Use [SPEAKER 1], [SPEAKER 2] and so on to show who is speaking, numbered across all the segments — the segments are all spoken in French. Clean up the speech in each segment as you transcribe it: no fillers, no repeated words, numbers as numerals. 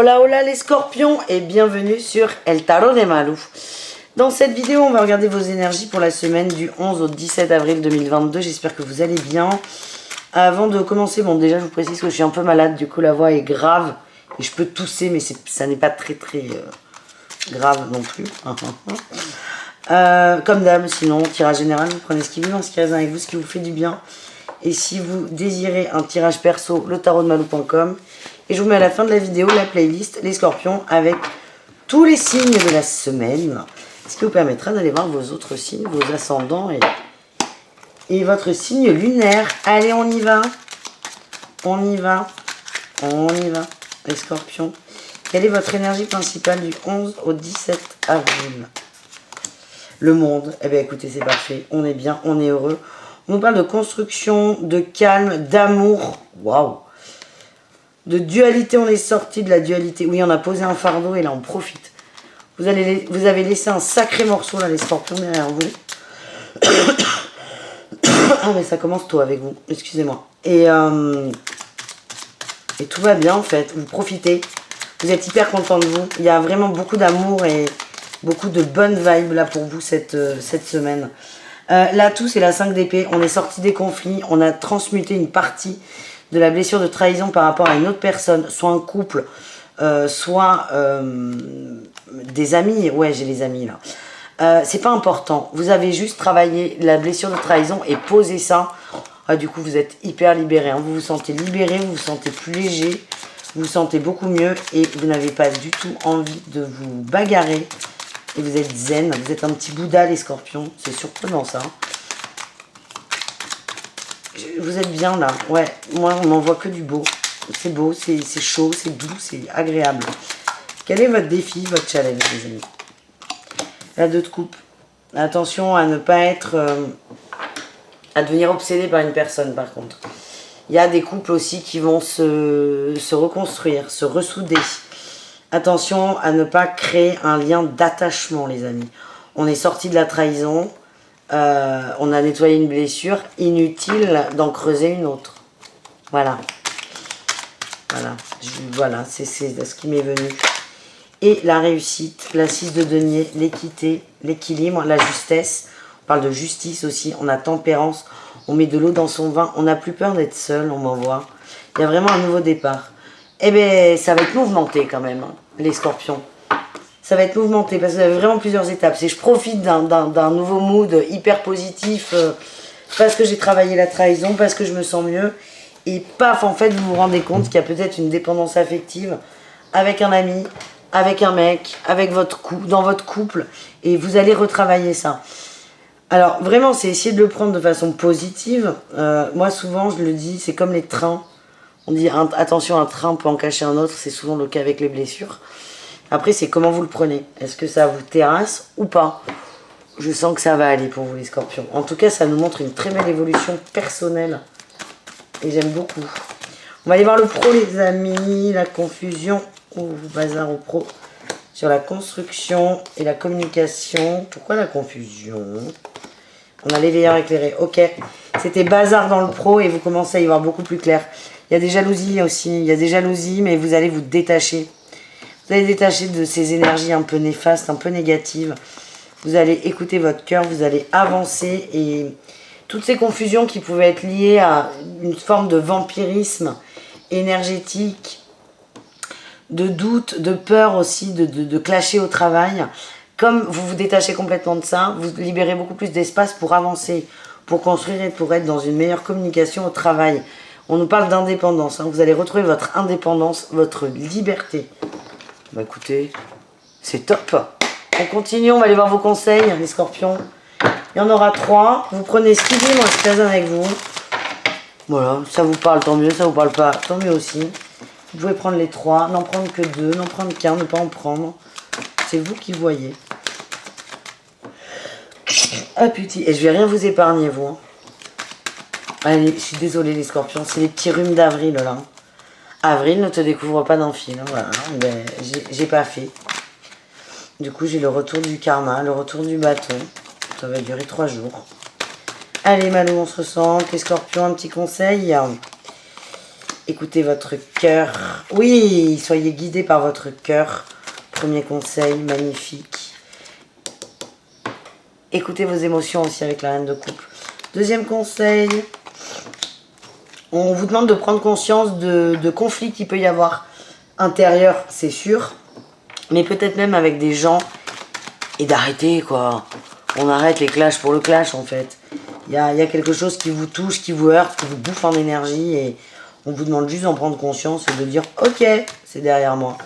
[SPEAKER 1] Hola hola les scorpions et bienvenue sur El Tarot de Malou. Dans cette vidéo on va regarder vos énergies pour la semaine du 11 au 17 avril 2022. J'espère que vous allez bien. Avant de commencer, bon déjà je vous précise que je suis un peu malade, du coup la voix est grave. Et je peux tousser mais ça n'est pas très grave non plus. Comme d'hab, sinon tirage général, vous prenez ce qui vous, ce qui résonne avec vous, ce qui vous fait du bien. Et si vous désirez un tirage perso, le tarotdemalou.com. Et je vous mets à la fin de la vidéo la playlist Les Scorpions avec tous les signes de la semaine. Ce qui vous permettra d'aller voir vos autres signes, vos ascendants et votre signe lunaire. Allez, on y va. On y va. On y va. Les Scorpions. Quelle est votre énergie principale du 11 au 17 avril? Le monde. Eh bien écoutez, c'est parfait. On est bien, on est heureux. On nous parle de construction, de calme, d'amour. Waouh! De dualité, on est sorti de la dualité. Oui, on a posé un fardeau et là, on profite. Vous avez laissé un sacré morceau, là, les scorpions, derrière vous. Ah, mais ça commence tôt avec vous. Excusez-moi. Et tout va bien, en fait. Vous profitez. Vous êtes hyper content de vous. Il y a vraiment beaucoup d'amour et beaucoup de bonnes vibes, là, pour vous, cette semaine. L'atout, c'est la 5 d'épée. On est sorti des conflits. On a transmuté une partie de la blessure de trahison par rapport à une autre personne, soit un couple, soit des amis. Ouais, j'ai les amis là. C'est pas important. Vous avez juste travaillé la blessure de trahison et posé ça. Ah, du coup, vous êtes hyper libéré. Hein. Vous vous sentez libéré, vous vous sentez plus léger, vous vous sentez beaucoup mieux et vous n'avez pas du tout envie de vous bagarrer. Et vous êtes zen, vous êtes un petit Bouddha les scorpions. C'est surprenant ça. Vous êtes bien là, ouais, moi on m'envoie que du beau. C'est beau, c'est chaud, c'est doux, c'est agréable. Quel est votre défi, votre challenge les amis? La 2 de coupe. Attention à ne pas être... à devenir obsédé par une personne par contre. Il y a des couples aussi qui vont se reconstruire, se ressouder. Attention à ne pas créer un lien d'attachement les amis. On est sorti de la trahison. On a nettoyé une blessure, inutile d'en creuser une autre. Voilà. Voilà, c'est ce qui m'est venu. Et la réussite, la 6 de denier, l'équité, l'équilibre, la justesse. On parle de justice aussi, on a tempérance, on met de l'eau dans son vin, on n'a plus peur d'être seul, on m'envoie. Il y a vraiment un nouveau départ. Eh bien, ça va être mouvementé quand même, hein, les scorpions. Ça va être mouvementé parce que vous avez vraiment plusieurs étapes. Je profite d'un nouveau mood hyper positif parce que j'ai travaillé la trahison, parce que je me sens mieux. Et paf, en fait, vous vous rendez compte qu'il y a peut-être une dépendance affective avec un ami, avec un mec, avec dans votre couple. Et vous allez retravailler ça. Alors, vraiment, c'est essayer de le prendre de façon positive. Moi, souvent, je le dis, c'est comme les trains. On dit, attention, un train peut en cacher un autre. C'est souvent le cas avec les blessures. Après, c'est comment vous le prenez. Est-ce que ça vous terrasse ou pas? Je sens que ça va aller pour vous, les scorpions. En tout cas, ça nous montre une très belle évolution personnelle. Et j'aime beaucoup. On va aller voir le pro, les amis. La confusion. Oh, bazar au pro. Sur la construction et la communication. Pourquoi la confusion? On a l'éveilleur éclairé. Ok. C'était bazar dans le pro et vous commencez à y voir beaucoup plus clair. Il y a des jalousies aussi. Il y a des jalousies, mais vous allez vous détacher. Vous allez détacher de ces énergies un peu néfastes, un peu négatives. Vous allez écouter votre cœur, vous allez avancer. Et toutes ces confusions qui pouvaient être liées à une forme de vampirisme énergétique, de doute, de peur aussi, de clasher au travail. Comme vous vous détachez complètement de ça, vous libérez beaucoup plus d'espace pour avancer, pour construire et pour être dans une meilleure communication au travail. On nous parle d'indépendance. Hein. Vous allez retrouver votre indépendance, votre liberté. Bah écoutez, c'est top. On continue, on va aller voir vos conseils, les scorpions. Il y en aura 3. Vous prenez ce qui dit, moi je résonne avec vous. Voilà, ça vous parle, tant mieux, ça vous parle pas, tant mieux aussi. Vous pouvez prendre les 3, n'en prendre que 2, n'en prendre qu'un, ne pas en prendre. C'est vous qui voyez. Ah putain, et je vais rien vous épargner, vous. Hein. Allez, je suis désolée les scorpions, c'est les petits rhumes d'avril là. Avril ne te découvre pas d'un fil, hein, voilà, ben, j'ai pas fait. Du coup, j'ai le retour du karma, le retour du bâton. Ça va durer 3 jours. Allez, Malou, on se ressent. Les scorpions, un petit conseil. Écoutez votre cœur. Oui, soyez guidés par votre cœur. Premier conseil, magnifique. Écoutez vos émotions aussi avec la reine de coupe. Deuxième conseil, on vous demande de prendre conscience de conflits qu'il peut y avoir intérieurs, c'est sûr, mais peut-être même avec des gens, et d'arrêter quoi. On arrête les clashs pour le clash en fait. Il y a quelque chose qui vous touche, qui vous heurte, qui vous bouffe en énergie et on vous demande juste d'en prendre conscience et de dire ok, c'est derrière moi.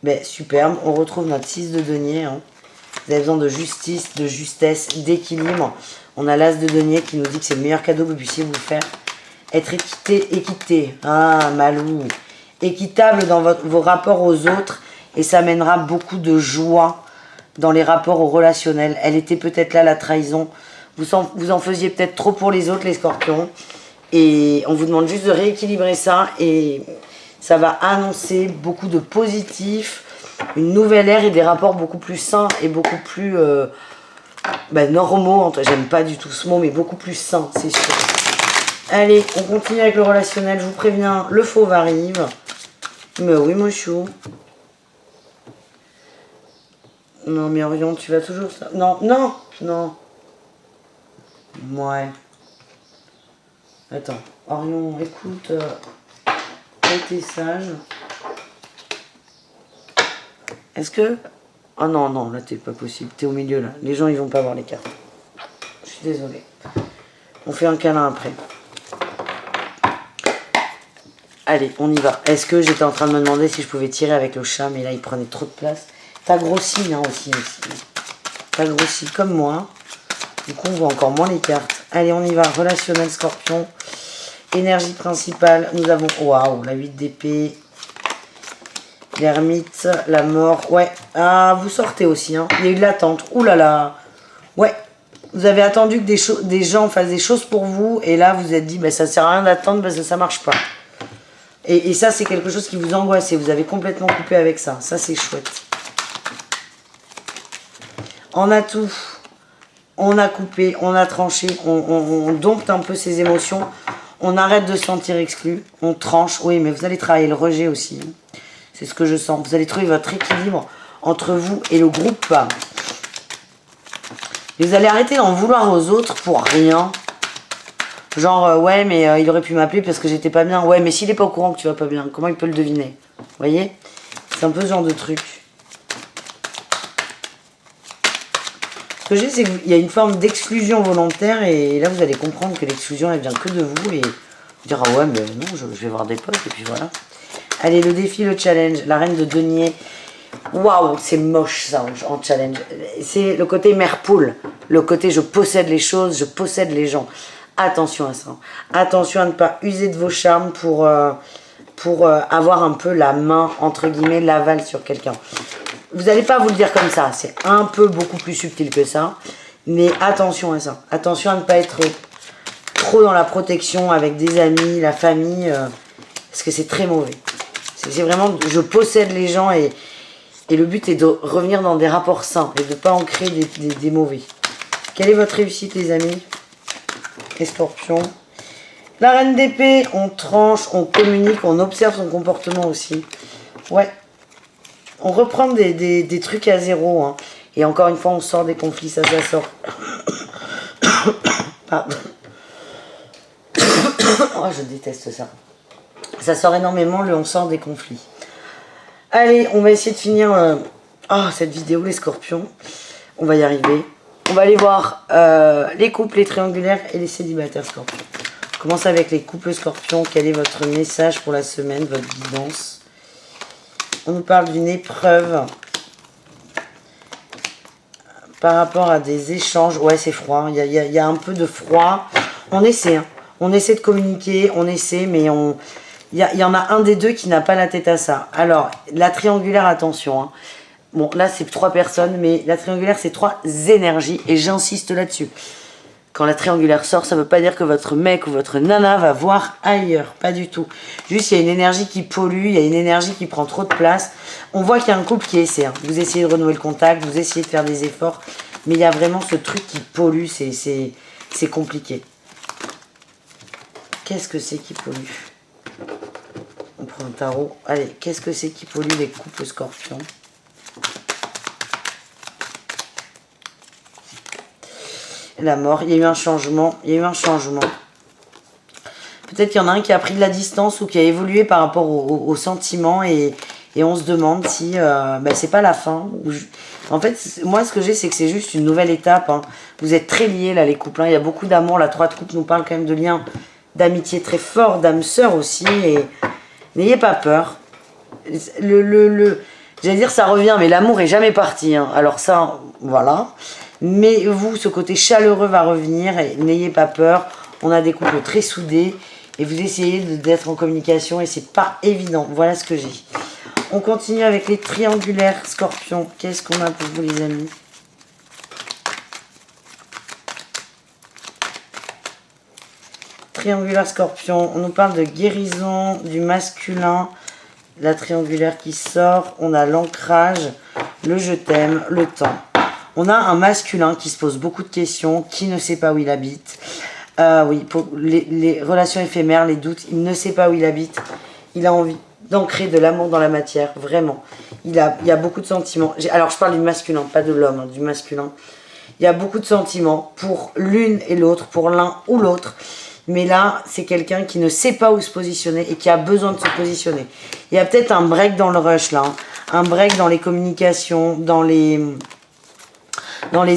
[SPEAKER 1] Ben superbe, on retrouve notre 6 de denier. Hein. Vous avez besoin de justice, de justesse, d'équilibre. On a l'as de denier qui nous dit que c'est le meilleur cadeau que vous puissiez vous faire. Être équité. Ah, Malou. Équitable dans vos rapports aux autres et ça mènera beaucoup de joie dans les rapports au relationnel. Elle était peut-être là, la trahison. Vous en faisiez peut-être trop pour les autres, les scorpions. Et on vous demande juste de rééquilibrer ça et ça va annoncer beaucoup de positif, une nouvelle ère et des rapports beaucoup plus sains et beaucoup plus normaux. J'aime pas du tout ce mot, mais beaucoup plus sains, c'est sûr. Allez, on continue avec le relationnel. Je vous préviens, le fauve arrive. Mais oui, mon chou. Non, mais Orion, tu vas toujours ça. Non, non, non. Ouais. Attends, Orion, écoute. T'es sage. Est-ce que... Oh non, non, là, t'es pas possible. T'es au milieu, là. Les gens, ils vont pas voir les cartes. Je suis désolée. On fait un câlin après. Allez, on y va. Est-ce que j'étais en train de me demander si je pouvais tirer avec le chat, mais là, il prenait trop de place. T'as grossi, hein, aussi. T'as grossi comme moi. Du coup, on voit encore moins les cartes. Allez, on y va. Relationnel scorpion. Énergie principale. Nous avons, waouh, la 8 d'épée. L'ermite, la mort. Ouais. Ah, vous sortez aussi, hein. Il y a eu de l'attente. Ouh là là. Ouais. Vous avez attendu que des gens fassent des choses pour vous. Et là, vous vous êtes dit, bah, ça sert à rien d'attendre parce que ça marche pas. Et ça, c'est quelque chose qui vous angoisse et vous avez complètement coupé avec ça. Ça, c'est chouette. On a tout. On a coupé, on a tranché, on dompte un peu ses émotions. On arrête de se sentir exclu. On tranche. Oui, mais vous allez travailler le rejet aussi. C'est ce que je sens. Vous allez trouver votre équilibre entre vous et le groupe. Vous allez arrêter d'en vouloir aux autres pour rien. Genre, ouais, mais il aurait pu m'appeler parce que j'étais pas bien. Ouais, mais s'il est pas au courant que tu vas pas bien, comment il peut le deviner? Vous voyez? C'est un peu ce genre de truc. Ce que j'ai, c'est qu'il y a une forme d'exclusion volontaire et là, vous allez comprendre que l'exclusion, elle vient que de vous et vous dire, ah ouais, mais non, je vais voir des potes et puis voilà. Allez, le défi, le challenge, la reine de denier. Waouh, c'est moche ça en challenge. C'est le côté mère poule, le côté je possède les choses, je possède les gens. Attention à ça. Attention à ne pas user de vos charmes pour avoir un peu la main, entre guillemets, l'aval sur quelqu'un. Vous n'allez pas vous le dire comme ça. C'est un peu beaucoup plus subtil que ça. Mais attention à ça. Attention à ne pas être trop dans la protection avec des amis, la famille. Parce que c'est très mauvais. C'est vraiment, je possède les gens et le but est de revenir dans des rapports sains et de ne pas en créer des mauvais. Quelle est votre réussite, les amis? Les scorpions. La reine d'épée, on tranche, on communique, on observe son comportement aussi. Ouais. On reprend des trucs à zéro. Hein. Et encore une fois, on sort des conflits, ça sort. Pardon. Oh, je déteste ça. Ça sort énormément, on sort des conflits. Allez, on va essayer de finir cette vidéo, les scorpions. On va y arriver. On va aller voir les couples, les triangulaires et les célibataires scorpions. On commence avec les couples scorpions. Quel est votre message pour la semaine, votre guidance? On nous parle d'une épreuve par rapport à des échanges. Ouais, c'est froid. Il y a un peu de froid. On essaie. Hein. On essaie de communiquer. On essaie, mais il y en a un des deux qui n'a pas la tête à ça. Alors, la triangulaire, attention. Hein. Bon, là, c'est 3 personnes, mais la triangulaire, c'est 3 énergies, et j'insiste là-dessus. Quand la triangulaire sort, ça ne veut pas dire que votre mec ou votre nana va voir ailleurs, pas du tout. Juste, il y a une énergie qui pollue, il y a une énergie qui prend trop de place. On voit qu'il y a un couple qui essaie. Hein. Vous essayez de renouer le contact, vous essayez de faire des efforts, mais il y a vraiment ce truc qui pollue, c'est compliqué. Qu'est-ce que c'est qui pollue? un tarot. Allez, qu'est-ce que c'est qui pollue les couples scorpions? La mort, il y a eu un changement. Il y a eu un changement. Peut-être qu'il y en a un qui a pris de la distance ou qui a évolué par rapport aux sentiments et on se demande si c'est pas la fin. En fait, moi, ce que j'ai, c'est que c'est juste une nouvelle étape. Hein. Vous êtes très liés, là, les couples. Hein. Il y a beaucoup d'amour. La 3 de coupe nous parle quand même de liens d'amitié très forts, d'âme sœur aussi. Et n'ayez pas peur. J'allais dire, ça revient, mais l'amour est jamais parti. Hein. Alors ça, voilà. Mais vous, ce côté chaleureux va revenir. Et n'ayez pas peur. On a des couples très soudés. Et vous essayez d'être en communication et c'est pas évident. Voilà ce que j'ai. On continue avec les triangulaires scorpions. Qu'est-ce qu'on a pour vous, les amis? Triangulaire scorpion. On nous parle de guérison du masculin. La triangulaire qui sort. On a l'ancrage, le je t'aime, le temps. On a un masculin qui se pose beaucoup de questions, qui ne sait pas où il habite. Oui, pour les relations éphémères, les doutes, il ne sait pas où il habite. Il a envie d'ancrer de l'amour dans la matière, vraiment. Il y a beaucoup de sentiments. Alors, je parle du masculin, pas de l'homme, hein, du masculin. Il y a beaucoup de sentiments pour l'une et l'autre, pour l'un ou l'autre. Mais là, c'est quelqu'un qui ne sait pas où se positionner et qui a besoin de se positionner. Il y a peut-être un break dans le rush, là. Hein. Un break dans les communications, dans les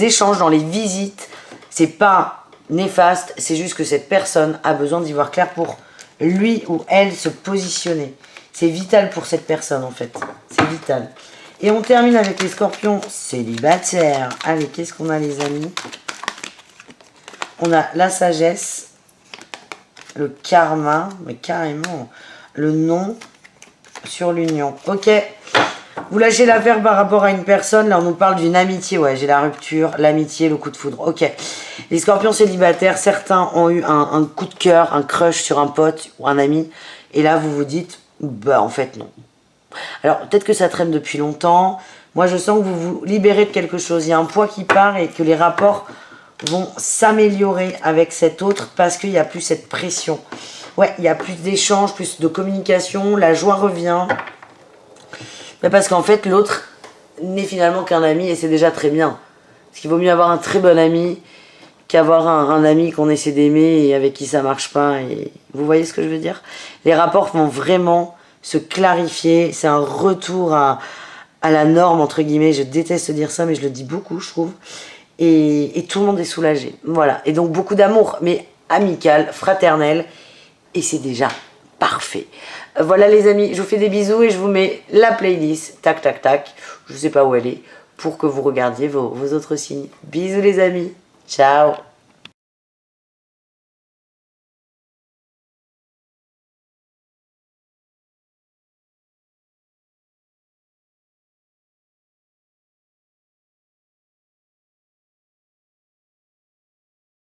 [SPEAKER 1] échanges, dans les visites. C'est pas néfaste, c'est juste que cette personne a besoin d'y voir clair pour lui ou elle se positionner. C'est vital pour cette personne en fait, c'est vital. Et on termine avec les scorpions célibataires. Allez, qu'est-ce qu'on a les amis? On a la sagesse, le karma, mais carrément, le non sur l'union. Ok, vous lâchez l'affaire par rapport à une personne, là on nous parle d'une amitié, ouais j'ai la rupture, l'amitié, le coup de foudre, ok. Les scorpions célibataires, certains ont eu un coup de cœur, un crush sur un pote ou un ami, et là vous vous dites, bah en fait non. Alors peut-être que ça traîne depuis longtemps, moi je sens que vous vous libérez de quelque chose, il y a un poids qui part et que les rapports vont s'améliorer avec cet autre parce qu'il n'y a plus cette pression. Ouais, il y a plus d'échanges, plus de communication, la joie revient. Mais parce qu'en fait, l'autre n'est finalement qu'un ami et c'est déjà très bien. Parce qu'il vaut mieux avoir un très bon ami qu'avoir un ami qu'on essaie d'aimer et avec qui ça marche pas. Et vous voyez ce que je veux dire? Les rapports vont vraiment se clarifier. C'est un retour à la norme, entre guillemets. Je déteste dire ça, mais je le dis beaucoup, je trouve. Et tout le monde est soulagé. Voilà. Et donc beaucoup d'amour, mais amical, fraternel. Et c'est déjà parfait. Voilà les amis, je vous fais des bisous et je vous mets la playlist, tac tac tac, je sais pas où elle est, pour que vous regardiez vos autres signes. Bisous les amis, ciao.